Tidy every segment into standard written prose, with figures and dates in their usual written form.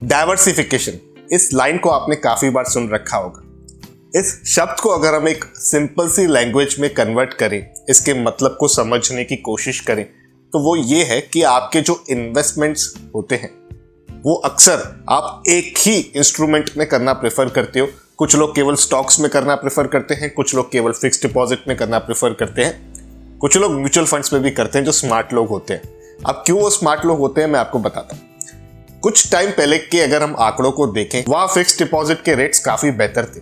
Diversification, इस line को आपने काफी बार सुन रखा होगा। इस शब्द को अगर हम एक सिंपल सी लैंग्वेज में कन्वर्ट करें, इसके मतलब को समझने की कोशिश करें, तो वो ये है कि आपके जो इन्वेस्टमेंट्स होते हैं वो अक्सर आप एक ही इंस्ट्रूमेंट में करना प्रेफर करते हो। कुछ लोग केवल स्टॉक्स में करना प्रेफर करते हैं, कुछ लोग केवल फिक्स्ड डिपॉजिट में करना प्रेफर करते हैं, कुछ लोग म्यूचुअल फंड्स में भी करते हैं, जो स्मार्ट लोग होते हैं। अब क्यों वो स्मार्ट लोग होते हैं मैं आपको बताता हूँ। कुछ टाइम पहले के अगर हम आंकड़ों को देखें, वहां फिक्स्ड डिपॉजिट के रेट्स काफी बेहतर थे।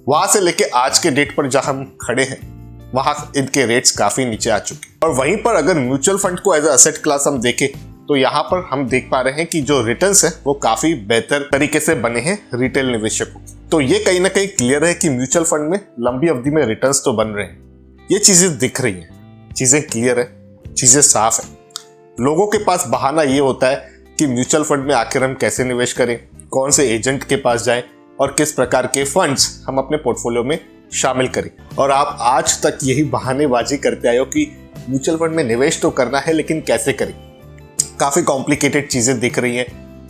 वहां से लेके आज के डेट पर जहां हम खड़े हैं वहां इनके रेट्स काफी नीचे आ चुके। और वहीं पर अगर म्यूचुअल फंड को एज एसेट क्लास हम देखें तो यहाँ पर हम देख पा रहे हैं कि जो रिटर्न्स है वो काफी बेहतर तरीके से बने हैं रिटेल निवेशकों। तो ये कहीं ना कहीं क्लियर है कि म्यूचुअल फंड में लंबी अवधि में रिटर्न्स तो बन रहे हैं। ये चीजें दिख रही हैं, चीजें क्लियर है, चीजें साफ है। लोगों के पास बहाना ये होता है कि म्यूचुअल फंड में आखिर हम कैसे निवेश करें, कौन से एजेंट के पास जाएं और किस प्रकार के फंड्स हम अपने पोर्टफोलियो में शामिल करें। और आप आज तक यही बहानेबाजी करते आए हो कि म्यूचुअल फंड में निवेश तो करना है लेकिन कैसे करें। काफी कॉम्प्लिकेटेड चीजें दिख रही हैं,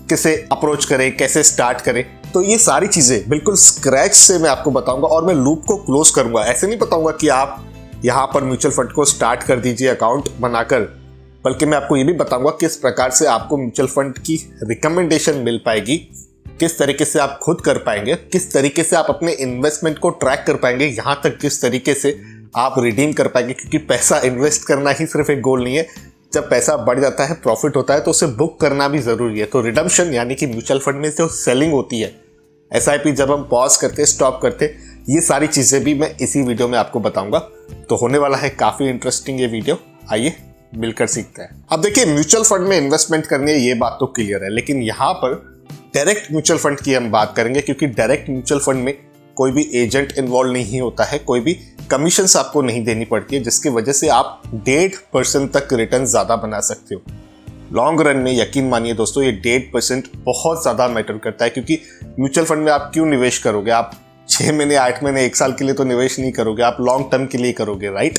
किसे अप्रोच करें, कैसे स्टार्ट करें। तो ये सारी चीजें बिल्कुल स्क्रैच से मैं आपको बताऊंगा और मैं लूप को क्लोज करूंगा। ऐसे नहीं बताऊंगा कि आप यहाँ पर म्यूचुअल फंड को स्टार्ट कर दीजिए अकाउंट बनाकर, बल्कि मैं आपको ये भी बताऊंगा किस प्रकार से आपको म्यूचुअल फंड की रिकमेंडेशन मिल पाएगी, किस तरीके से आप खुद कर पाएंगे, किस तरीके से आप अपने इन्वेस्टमेंट को ट्रैक कर पाएंगे, यहाँ तक किस तरीके से आप रिडीम कर पाएंगे। क्योंकि पैसा इन्वेस्ट करना ही सिर्फ एक गोल नहीं है। जब पैसा बढ़ जाता है, प्रॉफिट होता है, तो उसे बुक करना भी जरूरी है। तो रिडम्पशन यानी कि म्यूचुअल फंड में जो सेलिंग होती है, SIP जब हम पॉज करते, स्टॉप करते, ये सारी चीजें भी मैं इसी वीडियो में आपको बताऊंगा। तो होने वाला है काफी इंटरेस्टिंग ये वीडियो, आइए मिलकर सीखते हैं। अब देखिए, म्यूचुअल फंड में इन्वेस्टमेंट करनी है ये बात तो क्लियर है, लेकिन यहाँ पर डायरेक्ट म्यूचुअल फंड की हम बात करेंगे। क्योंकि डायरेक्ट म्यूचुअल फंड में कोई भी एजेंट इन्वॉल्व नहीं होता है, कोई भी कमीशंस आपको नहीं देनी पड़ती है, जिसकी वजह से आप 1.5% तक रिटर्न ज्यादा बना सकते हो। लॉन्ग रन में यकीन मानिए दोस्तों, ये 1.5% बहुत ज्यादा मैटर करता है। क्योंकि म्यूचुअल फंड में आप क्यों निवेश करोगे? आप 6 महीने, 8 महीने, 1 साल के लिए तो निवेश नहीं करोगे, आप लॉन्ग टर्म के लिए करोगे, राइट?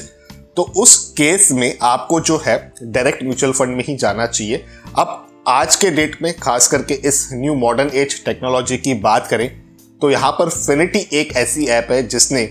तो उस केस में आपको जो है डायरेक्ट म्यूचुअल फंड में ही जाना चाहिए। अब आज के डेट में खास करके इस न्यू मॉडर्न एज टेक्नोलॉजी की बात करें तो यहाँ पर फिनिटी एक ऐसी ऐप है जिसने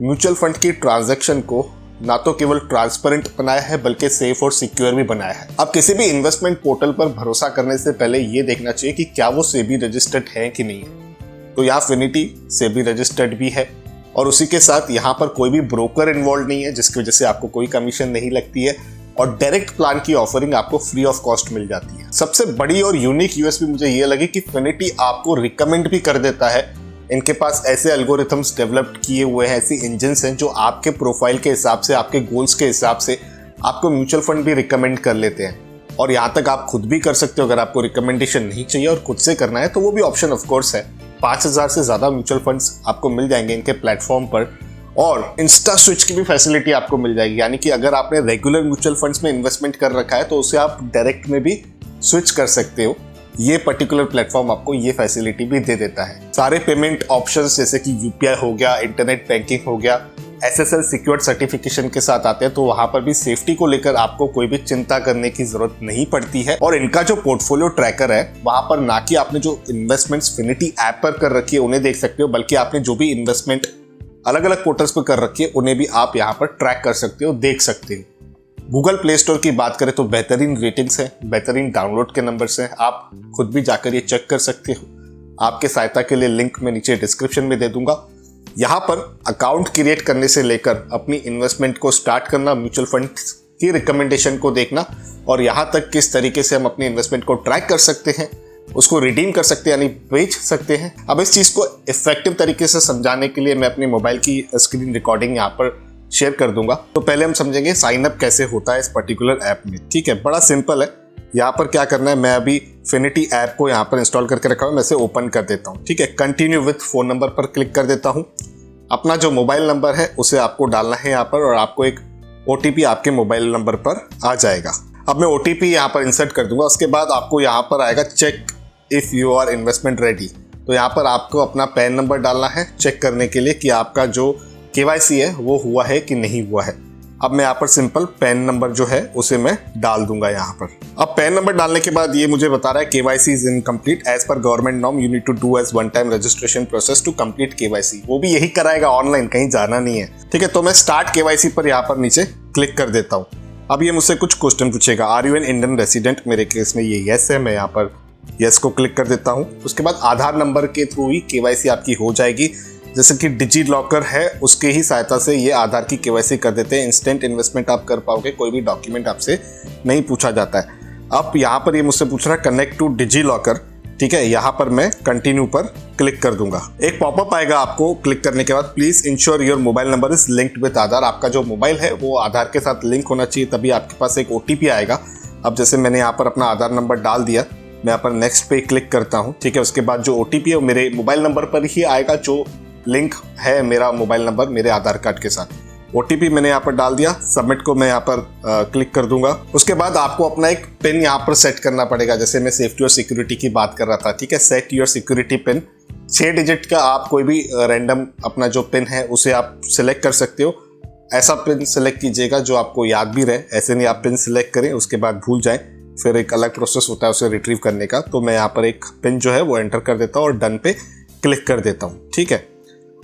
म्यूचुअल फंड की ट्रांजैक्शन को ना तो केवल ट्रांसपेरेंट बनाया है बल्कि सेफ और सिक्योर भी बनाया है। अब किसी भी इन्वेस्टमेंट पोर्टल पर भरोसा करने से पहले ये देखना चाहिए कि क्या वो सेबी रजिस्टर्ड है कि नहीं है। तो यहाँ फिनिटी सेबी रजिस्टर्ड भी है और उसी के साथ यहाँ पर कोई भी ब्रोकर इन्वॉल्व नहीं है, जिसकी वजह से आपको कोई कमीशन नहीं लगती है और डायरेक्ट प्लान की ऑफरिंग आपको फ्री ऑफ कॉस्ट मिल जाती है। सबसे बड़ी और यूनिक यूएसपी मुझे ये लगी कि फिनिटी आपको रिकमेंड भी कर देता है। इनके पास ऐसे एल्गोरिथम्स डेवलप किए हुए हैं, ऐसी इंजन्स हैं जो आपके प्रोफाइल के हिसाब से, आपके गोल्स के हिसाब से आपको म्यूचुअल फंड भी रिकमेंड कर लेते हैं। और यहाँ तक आप खुद भी कर सकते हो। अगर आपको रिकमेंडेशन नहीं चाहिए और खुद से करना है तो वो भी ऑप्शन ऑफ कोर्स है। 5000 से ज्यादा म्यूचुअल फंड्स आपको मिल जाएंगे इनके प्लेटफॉर्म पर और इंस्टा स्विच की भी फैसिलिटी आपको मिल जाएगी। यानी कि अगर आपने रेगुलर म्यूचुअल फंड्स में इन्वेस्टमेंट कर रखा है तो उसे आप डायरेक्ट में भी स्विच कर सकते हो। ये पर्टिकुलर प्लेटफॉर्म आपको ये फैसिलिटी भी दे देता है। सारे पेमेंट ऑप्शंस जैसे कि UPI हो गया, इंटरनेट बैंकिंग हो गया, SSL सिक्योर्ड सर्टिफिकेशन के साथ आते हैं। तो वहां पर भी सेफ्टी को लेकर आपको कोई भी चिंता करने की जरूरत नहीं पड़ती है। और इनका जो पोर्टफोलियो ट्रैकर है वहां पर ना कि आपने जो इन्वेस्टमेंट्स फिनिटी ऐप पर कर रखी है उन्हें देख सकते हो, बल्कि आपने जो भी इन्वेस्टमेंट अलग अलग पोर्टल्स पर कर रखी है उन्हें भी आप यहाँ पर ट्रैक कर सकते हो, देख सकते हो। गूगल प्ले स्टोर की बात करें तो बेहतरीन रेटिंग्स हैं, बेहतरीन डाउनलोड के नंबर्स हैं। आप खुद भी जाकर ये चेक कर सकते हो। आपके सहायता के लिए लिंक मैं नीचे डिस्क्रिप्शन में दे दूंगा। यहाँ पर अकाउंट क्रिएट करने से लेकर अपनी इन्वेस्टमेंट को स्टार्ट करना, म्यूचुअल फंड की रिकमेंडेशन को देखना और यहाँ तक किस तरीके से हम अपनी इन्वेस्टमेंट को ट्रैक कर सकते हैं, उसको रिडीम कर सकते हैं यानी बेच सकते हैं। अब इस चीज को इफेक्टिव तरीके से समझाने के लिए मैं अपनी मोबाइल की स्क्रीन रिकॉर्डिंग यहाँ पर शेयर कर दूंगा। तो पहले हम समझेंगे साइन अप कैसे होता है इस पर्टिकुलर ऐप में। ठीक है, बड़ा सिंपल है। यहाँ पर क्या करना है, मैं अभी फिनिटी ऐप को यहाँ पर इंस्टॉल करके रखा हूँ, मैं इसे ओपन कर देता हूँ। ठीक है, कंटिन्यू विथ फोन नंबर पर क्लिक कर देता हूँ। अपना जो मोबाइल नंबर है उसे आपको डालना है यहाँ पर और आपको एक OTP आपके मोबाइल नंबर पर आ जाएगा। अब मैं OTP यहाँ पर इंसर्ट कर दूंगा। उसके बाद आपको यहाँ पर आएगा check if you are investment ready. तो यहाँ पर आपको अपना पैन नंबर डालना है चेक करने के लिए कि आपका जो KYC है वो हुआ है कि नहीं हुआ है। अब मैं यहाँ पर सिंपल पैन नंबर जो है उसे मैं डाल दूंगा यहाँ पर। अब पैन नंबर डालने के बाद ये मुझे बता रहा है KYC is incomplete as per government norm, you need to do as one time registration process to complete KYC। वो भी यही कराएगा ऑनलाइन, कहीं जाना नहीं है। ठीक है, तो मैं स्टार्ट KYC पर यहाँ पर नीचे क्लिक कर देता हूँ। अब ये मुझसे कुछ क्वेश्चन पूछेगा, are you an Indian resident, मेरे केस में ये यस है, मैं यहाँ पर यस को क्लिक कर देता हूँ। उसके बाद आधार नंबर के थ्रू ही KYC आपकी हो जाएगी। जैसे कि डिजी लॉकर है उसके ही सहायता से ये आधार की KYC कर देते हैं। इंस्टेंट इन्वेस्टमेंट आप कर पाओगे, कोई भी डॉक्यूमेंट आपसे नहीं पूछा जाता है। अब यहाँ पर ये मुझसे पूछ रहा है कनेक्ट टू डिजी लॉकर। ठीक है, यहाँ पर मैं कंटिन्यू पर क्लिक कर दूंगा। एक पॉपअप आएगा आपको क्लिक करने के बाद, please ensure your mobile number is linked with Aadhaar. आपका जो मोबाइल है वो आधार के साथ लिंक होना चाहिए, तभी आपके पास एक OTP आएगा। अब जैसे मैंने यहाँ पर अपना आधार नंबर डाल दिया, मैं यहाँ पर नेक्स्ट पे क्लिक करता हूँ। ठीक है, उसके बाद जो OTP है वो मेरे मोबाइल नंबर पर ही आएगा, जो लिंक है मेरा मोबाइल नंबर मेरे आधार कार्ड के साथ। OTP मैंने यहाँ पर डाल दिया, सबमिट को मैं यहाँ पर क्लिक कर दूंगा। उसके बाद आपको अपना एक पिन यहाँ पर सेट करना पड़ेगा। जैसे मैं सेफ्टी और सिक्योरिटी की बात कर रहा था, ठीक है, set your security pin. 6 digit का आप कोई भी रैंडम अपना जो पिन है उसे आप सिलेक्ट कर सकते हो। ऐसा पिन सिलेक्ट कीजिएगा जो आपको याद भी रहे, ऐसे नहीं आप पिन सिलेक्ट करें उसके बाद भूल जाएं, फिर एक अलग प्रोसेस होता है उसे रिट्रीव करने का। तो मैं यहाँ पर एक पिन जो है वो एंटर कर देता हूँ और डन पे क्लिक कर देता हूँ। ठीक है,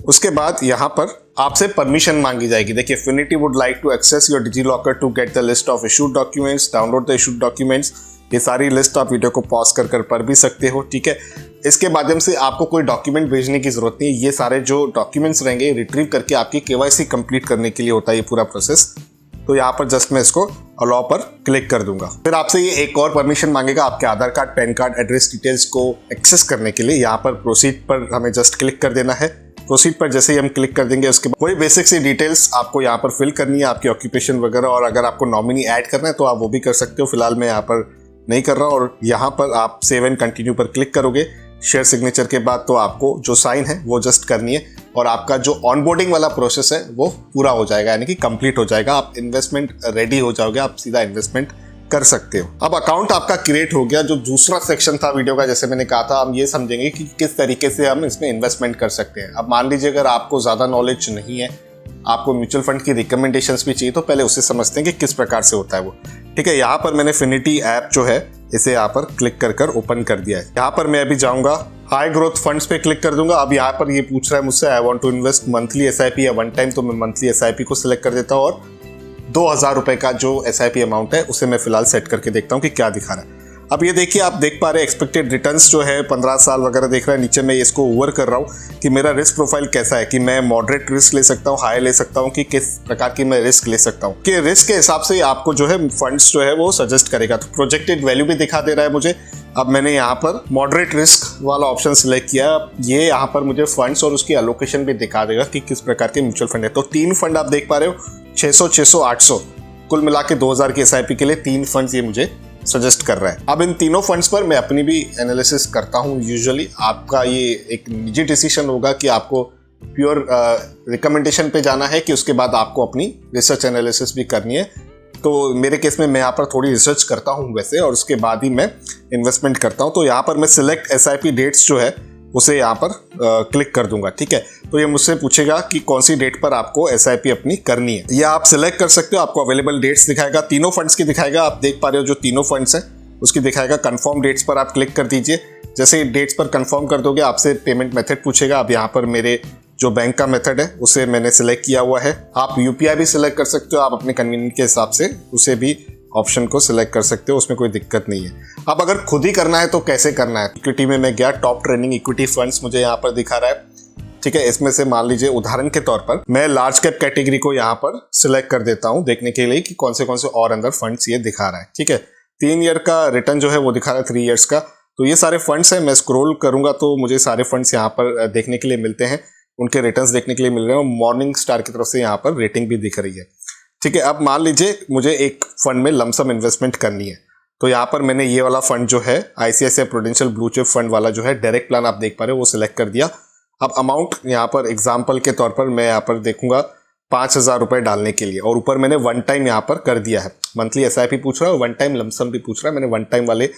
उसके बाद यहाँ पर आपसे परमिशन मांगी जाएगी। देखिए, Finity would like to access your DigiLocker to get the list of issued documents, download the issued documents। ये सारी लिस्ट आप वीडियो को पॉज कर पढ़ भी सकते हो। ठीक है, इसके माध्यम से आपको कोई डॉक्यूमेंट भेजने की जरूरत नहीं है। ये सारे जो डॉक्यूमेंट्स रहेंगे रिट्रीव करके आपकी KYC कंप्लीट करने के लिए होता है ये पूरा प्रोसेस। तो यहाँ पर जस्ट मैं इसको अलाउ पर क्लिक कर दूंगा। फिर आपसे ये एक और परमिशन मांगेगा आपके Aadhaar card, PAN card, address details को एक्सेस करने के लिए। यहाँ पर प्रोसीड पर हमें जस्ट क्लिक कर देना है। प्रोसीड पर जैसे ही हम क्लिक कर देंगे उसके बाद कोई बेसिक सी डिटेल्स आपको यहाँ पर फिल करनी है, आपकी ऑक्यूपेशन वगैरह, और अगर आपको नॉमिनी ऐड करना है तो आप वो भी कर सकते हो। फिलहाल मैं यहाँ पर नहीं कर रहा और यहाँ पर आप सेव एंड कंटिन्यू पर क्लिक करोगे। शेयर सिग्नेचर के बाद तो आपको जो साइन है वो जस्ट करनी है और आपका जो ऑनबोर्डिंग वाला प्रोसेस है वो पूरा हो जाएगा, यानी कि कंप्लीट हो जाएगा। आप इन्वेस्टमेंट रेडी हो जाओगे, आप सीधा इन्वेस्टमेंट कर सकते हो। अब अकाउंट आपका क्रिएट हो गया। जो दूसरा सेक्शन था वीडियो का, जैसे मैंने कहा था, हम ये समझेंगे कि किस तरीके से हम इसमें इन्वेस्टमेंट कर सकते हैं। अब मान लीजिए अगर आपको ज़्यादा नॉलेज नहीं है, आपको म्यूचुअल फंड की रिकमेंडेशंस भी चाहिए, तो पहले उससे समझते हैं कि किस प्रकार से होता है वो। ठीक है, यहाँ पर मैंने Finity ऐप जो है इसे यहाँ पर क्लिक कर ओपन कर दिया है। यहाँ पर मैं अभी जाऊँगा हाई ग्रोथ फंड्स पे क्लिक कर दूंगा। अब यहाँ पर ये पूछ रहा है मुझसे I want to invest monthly SIP या वन टाइम, तो मैं मंथली SIP को सिलेक्ट कर देता हूँ और 2000 रुपए का जो SIP अमाउंट है उसे मैं फिलहाल सेट करके देखता हूँ कि क्या दिखा रहा है। अब ये देखिए, आप देख पा रहे हैं एक्सपेक्टेड रिटर्न्स जो है 15 साल वगैरह देख रहा है। नीचे मैं इसको ओवर कर रहा हूँ कि मेरा रिस्क प्रोफाइल कैसा है, कि मैं मॉडरेट रिस्क ले सकता हूँ, हाई ले सकता हूँ, कि किस प्रकार की मैं रिस्क ले सकता हूँ। कि रिस्क के हिसाब से आपको जो है फंड्स जो है वो सजेस्ट करेगा। तो प्रोजेक्टेड वैल्यू भी दिखा दे रहा है मुझे। अब मैंने यहाँ पर मॉडरेट रिस्क वाला ऑप्शन सिलेक्ट किया। ये यहाँ पर मुझे फंड्स और उसकी एलोकेशन भी दिखा देगा कि किस प्रकार के म्यूचुअल फंड है। तो 3 फंड आप देख पा रहे हो, 600, 600, 800, कुल मिला के 2000 की SIP के लिए 3 फंड्स ये मुझे सजेस्ट कर रहा है। अब इन तीनों फंड्स पर मैं अपनी भी एनालिसिस करता हूँ। यूजुअली आपका ये एक निजी डिसीजन होगा कि आपको प्योर रिकमेंडेशन पे जाना है कि उसके बाद आपको अपनी रिसर्च एनालिसिस भी करनी है। तो मेरे केस में मैं यहाँ पर थोड़ी रिसर्च करता हूँ वैसे, और उसके बाद ही मैं इन्वेस्टमेंट करता हूँ। तो यहाँ पर मैं सिलेक्ट SIP डेट्स जो है उसे यहाँ पर क्लिक कर दूंगा। ठीक है, तो ये मुझसे पूछेगा कि कौन सी डेट पर आपको SIP अपनी करनी है। या आप सिलेक्ट कर सकते हो, आपको अवेलेबल डेट्स दिखाएगा, तीनों फंड्स की दिखाएगा। आप देख पा रहे हो जो तीनों फंड्स हैं उसकी दिखाएगा। कंफर्म डेट्स पर आप क्लिक कर दीजिए। जैसे ही डेट्स पर कंफर्म कर दोगे आपसे पेमेंट मेथड पूछेगा। अब यहाँ पर मेरे जो बैंक का मेथड है उसे मैंने सिलेक्ट किया हुआ है। आप UPI भी सिलेक्ट कर सकते हो, आप अपने कन्वीनियंट के हिसाब से उसे भी ऑप्शन को सिलेक्ट कर सकते हो, उसमें कोई दिक्कत नहीं है। अब अगर खुद ही करना है तो कैसे करना है। इक्विटी में मैं गया, टॉप ट्रेंडिंग इक्विटी फंड्स मुझे यहाँ पर दिखा रहा है। ठीक है, इसमें से मान लीजिए उदाहरण के तौर पर मैं लार्ज कैप कैटेगरी को यहाँ पर सिलेक्ट कर देता हूँ देखने के लिए कि कौन से और अंदर फंड्स ये दिखा रहा है। ठीक है, 3 ईयर का रिटर्न जो है वो दिखा रहा है, 3 ईयर्स का। तो ये सारे फंड्स हैं। मैं स्क्रॉल करूंगा तो मुझे सारे फंड्स यहाँ पर देखने के लिए मिलते हैं, उनके रिटर्न्स देखने के लिए मिल रहे हैं। मॉर्निंग स्टार की तरफ से यहाँ पर रेटिंग भी दिख रही है। ठीक है, अब मान लीजिए मुझे एक फंड में लमसम इन्वेस्टमेंट करनी है, तो यहाँ पर मैंने ये वाला फंड जो है ICICI prudential blue chip fund वाला जो है डायरेक्ट प्लान आप देख पा रहे हो वो सिलेक्ट कर दिया। अब अमाउंट यहाँ पर एग्जाम्पल के तौर पर मैं यहाँ पर देखूंगा 5000 रुपए डालने के लिए, और ऊपर मैंने वन टाइम यहाँ पर कर दिया है। मंथली SIP पूछ रहा है और वन टाइम लमसम भी पूछ रहा है। मैंने वन टाइम वाले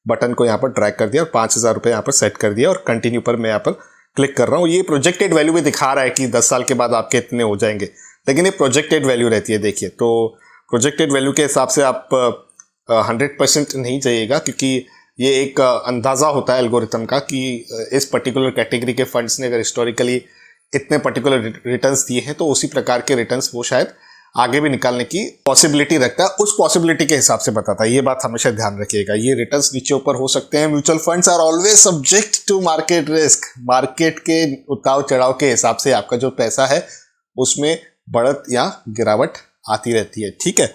बटन को यहाँ पर ड्रैग कर दिया और 5000 रुपए यहाँ पर सेट कर दिया और कंटिन्यू पर मैं यहाँ पर क्लिक कर रहा हूँ। ये प्रोजेक्टेड वैल्यू भी दिखा रहा है कि 10 साल के बाद आपके इतने हो जाएंगे। लेकिन ये प्रोजेक्टेड वैल्यू रहती है। देखिए, तो प्रोजेक्टेड वैल्यू के हिसाब से आप 100% नहीं जाइएगा, क्योंकि ये एक अंदाज़ा होता है एल्गोरिथम का कि इस पर्टिकुलर कैटेगरी के फंड्स ने अगर हिस्टोरिकली इतने पर्टिकुलर रिटर्न्स दिए हैं तो उसी प्रकार के रिटर्न्स वो शायद आगे भी निकालने की पॉसिबिलिटी रखता है, उस पॉसिबिलिटी के हिसाब से बताता है। ये बात हमेशा ध्यान रखिएगा। ये रिटर्न्स नीचे ऊपर हो सकते हैं। Mutual funds are always subject to market risk. Market के उतार चढ़ाव के हिसाब से आपका जो पैसा है उसमें बढ़त या गिरावट आती रहती है। ठीक है,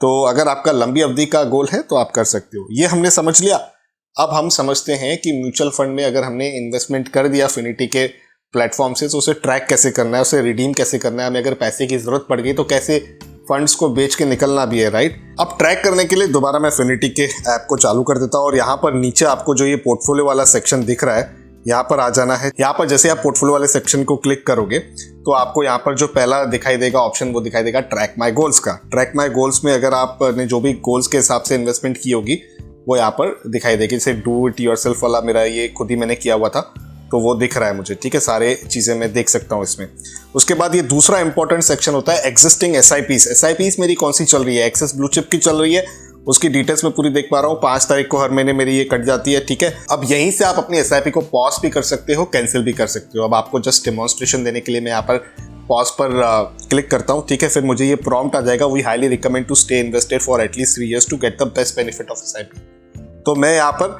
तो अगर आपका लंबी अवधि का गोल है तो आप कर सकते हो। ये हमने समझ लिया। अब हम समझते हैं कि म्यूचुअल फंड में अगर हमने इन्वेस्टमेंट कर दिया फिनिटी के प्लेटफॉर्म से, तो उसे ट्रैक कैसे करना है, उसे रिडीम कैसे करना है, हमें अगर पैसे की जरूरत पड़ गई तो कैसे फंड्स को बेच के निकलना भी है, राइट। अब ट्रैक करने के लिए दोबारा मैं फिनिटी के ऐप को चालू कर देता हूँ और यहाँ पर नीचे आपको जो ये पोर्टफोलियो वाला सेक्शन दिख रहा है, यहाँ पर आ जाना है। यहाँ पर जैसे आप पोर्टफोलियो वाले सेक्शन को क्लिक करोगे तो आपको यहाँ पर जो पहला दिखाई देगा ऑप्शन, वो दिखाई देगा ट्रैक माई गोल्स का। ट्रैक माई गोल्स में अगर आपने जो भी गोल्स के हिसाब से इन्वेस्टमेंट की होगी वो यहाँ पर दिखाई देगी। जैसे डू इट योरसेल्फ वाला मेरा ये खुद ही मैंने किया हुआ था, तो वो दिख रहा है मुझे। ठीक है, सारे चीज़ें मैं देख सकता हूँ इसमें। उसके बाद ये दूसरा इंपॉर्टेंट सेक्शन होता है एग्जिस्टिंग एसआईपीस मेरी कौन सी चल रही है, एक्सेस ब्लू चिप की चल रही है, उसकी डिटेल्स में पूरी देख पा रहा हूँ। 5 तारीख को हर महीने मेरी ये कट जाती है। ठीक है, अब यहीं से आप अपनी एसआईपी को पॉज भी कर सकते हो, कैंसिल भी कर सकते हो। अब आपको जस्ट डेमोन्स्ट्रेशन देने के लिए मैं यहाँ पर पॉज पर क्लिक करता हूँ। ठीक है, फिर मुझे ये प्रॉम्प्ट आ जाएगा, we highly recommend to stay invested for at least 3 years to get the best benefit of SIP. तो मैं यहाँ पर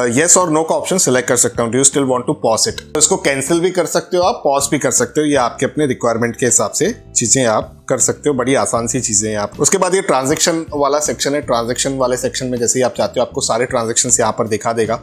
येस और नो का ऑप्शन सिलेक्ट कर सकता हूँ। Do you still want to pause it. तो इसको कैंसिल भी कर सकते हो आप, पॉज भी कर सकते हो। ये आपके अपने रिक्वायरमेंट के हिसाब से चीजें आप कर सकते हो। बड़ी आसान सी चीजें हैं आप। उसके बाद ये ट्रांजैक्शन वाला सेक्शन है। ट्रांजैक्शन वाले सेक्शन में जैसे ही आप चाहते हो आपको सारे ट्रांजैक्शन यहाँ पर दिखा देगा।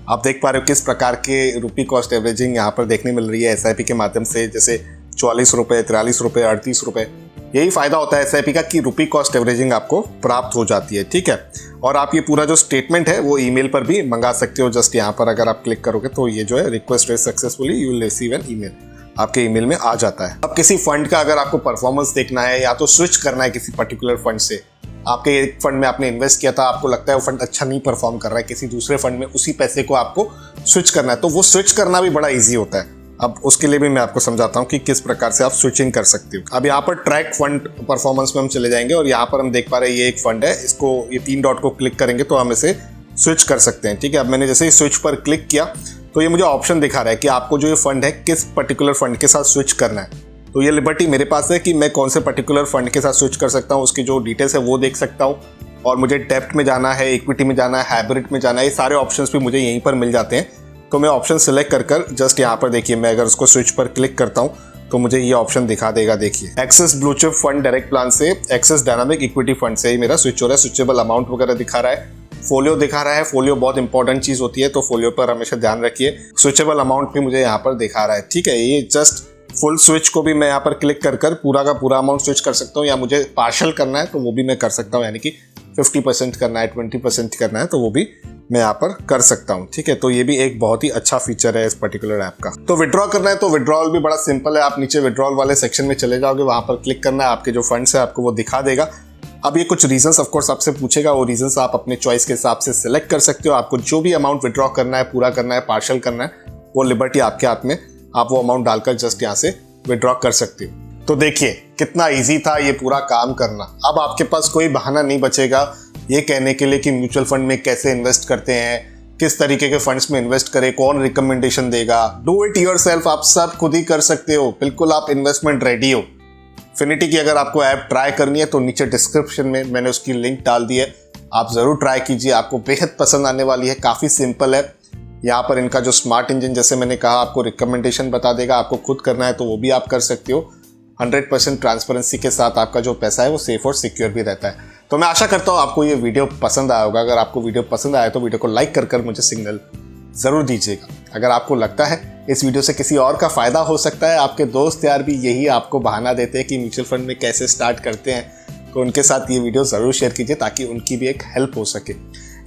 आप देख पा रहे हो किस प्रकार के रुपी कॉस्ट एवरेजिंग यहाँ पर देखने मिल रही है एसआईपी के माध्यम से। जैसे 44 रुपए, 43 रुपए, 38 रुपए। यही फायदा होता है एसआईपी का कि रुपी कॉस्ट एवरेजिंग आपको प्राप्त हो जाती है। ठीक है, और आप ये पूरा जो स्टेटमेंट है वो ईमेल पर भी मंगा सकते हो। जस्ट यहाँ पर अगर आप क्लिक करोगे तो ये जो है request raise successfully, you will receive an email, आपके ईमेल में आ जाता है। अब किसी फंड का अगर आपको परफॉर्मेंस देखना है या तो स्विच करना है किसी पर्टिकुलर फंड से, आपके एक फंड में आपने इन्वेस्ट किया था, आपको लगता है वो फंड अच्छा नहीं परफॉर्म कर रहा है, किसी दूसरे फंड में उसी पैसे को आपको स्विच करना है, तो वो स्विच करना भी बड़ा ईजी होता है। अब उसके लिए भी मैं आपको समझाता हूँ कि किस प्रकार से आप स्विचिंग कर सकते हो। अब यहाँ पर ट्रैक फंड परफॉर्मेंस में हम चले जाएंगे और यहाँ पर हम देख पा रहे हैं ये एक फंड है। इसको ये 3 डॉट को क्लिक करेंगे तो हम इसे स्विच कर सकते हैं। ठीक है, अब मैंने जैसे ही स्विच पर क्लिक किया तो ये मुझे ऑप्शन दिखा रहा है कि आपको जो ये फंड है किस पर्टिकुलर फंड के साथ स्विच करना है। तो ये लिबर्टी मेरे पास है कि मैं कौन से पर्टिकुलर फंड के साथ स्विच कर सकता हूँ, उसकी जो डिटेल्स है वो देख सकता हूँ। और मुझे डेप्ट में जाना है, इक्विटी में जाना है, हाइब्रिड में जाना है, ये सारे ऑप्शंस भी मुझे यहीं पर मिल जाते हैं। तो मैं ऑप्शन सेलेक्ट कर जस्ट यहाँ पर देखिए, मैं अगर उसको स्विच पर क्लिक करता हूँ तो मुझे ये ऑप्शन दिखा देगा। देखिए, Axis blue chip fund direct plan से एक्सेस डायनामिक इक्विटी फंड से ही मेरा स्विच हो रहा है। स्विचेबल अमाउंट वगैरह दिखा रहा है, फोलियो दिखा रहा है। फोलियो बहुत इंपॉर्टेंट चीज होती है, तो फोलियो पर हमेशा ध्यान रखिए। स्विचेबल अमाउंट भी मुझे यहाँ पर दिखा रहा है। ठीक है, ये जस्ट फुल स्विच को भी मैं यहाँ पर क्लिक कर पूरा का पूरा अमाउंट स्विच कर सकता हूँ, या मुझे पार्शल करना है तो वो भी मैं कर सकता हूँ, यानी कि 50% करना है, 20% करना है, तो वो भी मैं यहाँ पर कर सकता हूँ। ठीक है, तो ये भी एक बहुत ही अच्छा फीचर है इस पर्टिकुलर ऐप का। तो विड्रॉ करना है तो विड्रॉल भी बड़ा सिंपल है। आप नीचे विड्रॉल वाले सेक्शन में चले जाओगे, वहां पर क्लिक करना है, आपके जो फंड्स है आपको वो दिखा देगा। अब ये कुछ रीजंस ऑफ कोर्स आपसे पूछेगा, वो रीजंस आप अपने चॉइस के हिसाब से सिलेक्ट कर सकते हो। आपको जो भी अमाउंट विड्रॉ करना है, पूरा करना है, पार्शल करना है, वो लिबर्टी आपके हाथ में। आप वो अमाउंट डालकर जस्ट यहाँ से विड्रॉ कर सकते हो। तो देखिए कितना इजी था ये पूरा काम करना। अब आपके पास कोई बहाना नहीं बचेगा ये कहने के लिए कि म्यूचुअल फंड में कैसे इन्वेस्ट करते हैं, किस तरीके के फंड्स में इन्वेस्ट करें, कौन रिकमेंडेशन देगा। डू इट योरसेल्फ, आप सब खुद ही कर सकते हो। बिल्कुल आप इन्वेस्टमेंट रेडी हो। फिनिटी की अगर आपको ऐप ट्राई करनी है तो नीचे डिस्क्रिप्शन में मैंने उसकी लिंक डाल दी है, आप जरूर ट्राई कीजिए, आपको बेहद पसंद आने वाली है। काफ़ी सिंपल है। यहाँ पर इनका जो स्मार्ट इंजन, जैसे मैंने कहा, आपको रिकमेंडेशन बता देगा। आपको खुद करना है तो वो भी आप कर सकते हो। 100% ट्रांसपेरेंसी के साथ आपका जो पैसा है वो सेफ और सिक्योर भी रहता है। तो मैं आशा करता हूँ आपको ये वीडियो पसंद आया होगा। अगर आपको वीडियो पसंद आया तो वीडियो को लाइक कर मुझे सिग्नल ज़रूर दीजिएगा। अगर आपको लगता है इस वीडियो से किसी और का फ़ायदा हो सकता है, आपके दोस्त यार भी यही आपको बहाना देते हैं कि म्यूचुअल फंड में कैसे स्टार्ट करते हैं, तो उनके साथ ये वीडियो ज़रूर शेयर कीजिए ताकि उनकी भी एक हेल्प हो सके।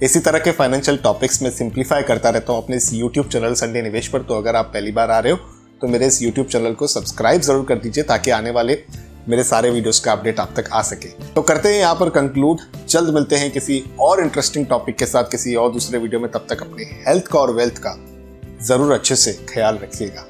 इसी तरह के फाइनेंशियल टॉपिक्स में सिंप्लीफाई करता रहता हूँ अपने इस यूट्यूब चैनल संडे निवेश पर। तो अगर आप पहली बार आ रहे हो तो मेरे इस यूट्यूब चैनल को सब्सक्राइब ज़रूर कर दीजिए ताकि आने वाले मेरे सारे वीडियोस का अपडेट आप तक आ सके। तो करते हैं यहाँ पर कंक्लूड। जल्द मिलते हैं किसी और इंटरेस्टिंग टॉपिक के साथ किसी और दूसरे वीडियो में। तब तक अपनी हेल्थ का और वेल्थ का ज़रूर अच्छे से ख्याल रखिएगा।